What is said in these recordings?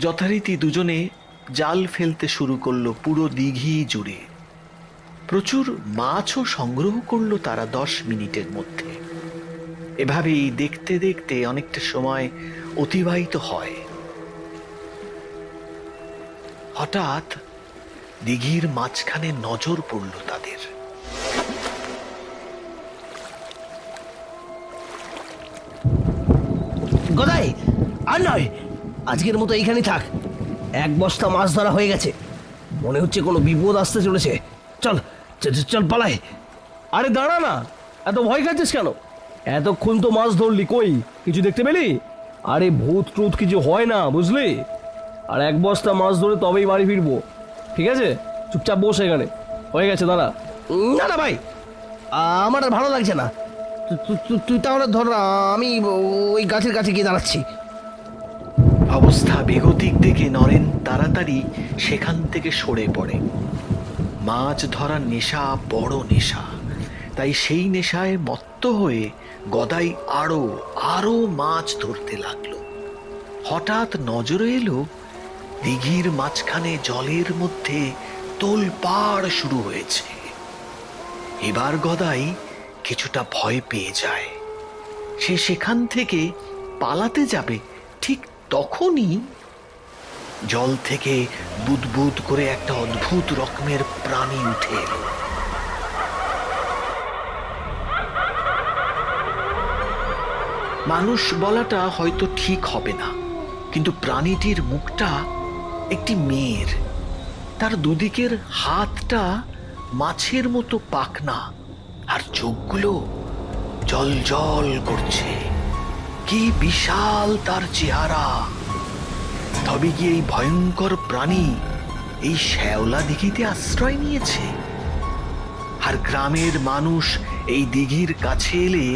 যথারীতি দুজনে জাল ফেলতে শুরু করলো পুরো দিঘি জুড়ে। প্রচুর মাছও সংগ্রহ করলো তারা 10 মিনিটের মধ্যে। এভাবেই দেখতে দেখতে অনেকটা সময় অতিবাহিত হয়। হঠাৎ দিঘির মাঝখানে নজর পড়ল তাদের। গদাই, আর নয়, আজকের মতো এইখানেই থাক। 1 বস্তা মাছ ধরা হয়ে গেছে, মনে হচ্ছে কোনো বিপদ আসতে চলেছে। চল চল পালাই। আরে দাঁড়া না, এত ভয় খাচ্ছিস কেন? এতক্ষণ তো মাছ ধরলি, কই কিছু দেখতে পেলি? আরে ভূত ট্রুত কিছু হয় না, বুঝলি? আর 1 বস্তা মাছ ধরে তবেই বাড়ি ফিরবো, ঠিক আছে? চুপচাপ বস এখানে, হয়ে গেছে দাঁড়া। না না ভাই, আমার আর ভালো লাগছে না। তুই তাহলে ধর, আমি ওই গাছের কাছে গিয়ে দাঁড়াচ্ছি। অবস্থা বেগতিক দেখে নরেন তাড়াতাড়ি সেখান থেকে সরে পড়ে। মাছ ধরার নেশা বড় নেশা, তাই সেই নেশায় মত্ত হয়ে গদাই আরো আরো মাছ ধরতে লাগলো। হঠাৎ নজরে এলো দিঘির মাঝখানে জলের মধ্যে তোলপাড় শুরু হয়েছে। এবার গদাই কিছুটা ভয় পেয়ে যায়। সে সেখান থেকে পালাতে যাবে, ঠিক তখনই জল থেকে বুদবুদ করে একটা অদ্ভুত রকমের প্রাণী উঠে এলো। মানুষ বলাটা হয়তো ঠিক হবে না, কিন্তু প্রাণীটির মুখটা একটি মেয়ের। তার দুদিকের হাতটা মাছের মতো পাখনা, আর চোখগুলো জল জল করছে। কি বিশাল তার চেহারা! তবে কি এই ভয়ঙ্কর প্রাণী এই শ্যাওলা দিঘিতে আশ্রয় নিয়েছে? আর গ্রামের মানুষ এই দিঘির কাছে এলে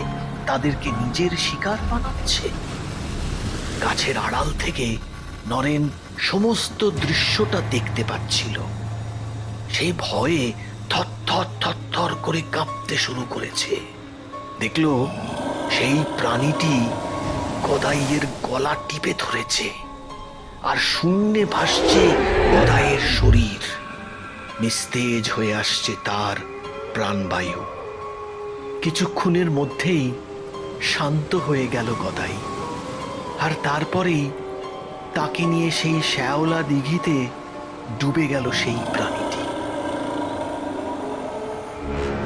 তাদেরকে নিজের শিকার বানাচ্ছে। গাছের আড়াল থেকে নরেন সমস্ত দৃশ্যটা দেখতে পাচ্ছিল। সেই ভয়ে থরথর করে কাঁপতে শুরু করেছে। দেখলো সেই প্রাণীটি গদাইয়ের গলা টিপে ধরেছে, আর শূন্যে ভাসছে গদাইয়ের শরীর। নিস্তেজ হয়ে আসছে তার প্রাণবায়ু। কিছুক্ষণের মধ্যেই শান্ত হয়ে গেল গদাই, আর তারপরেই তাকে নিয়ে সেই শ্যাওলা দিঘিতে ডুবে গেল সেই প্রাণীটি।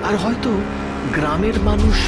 আর হয়তো গ্রামের মানুষ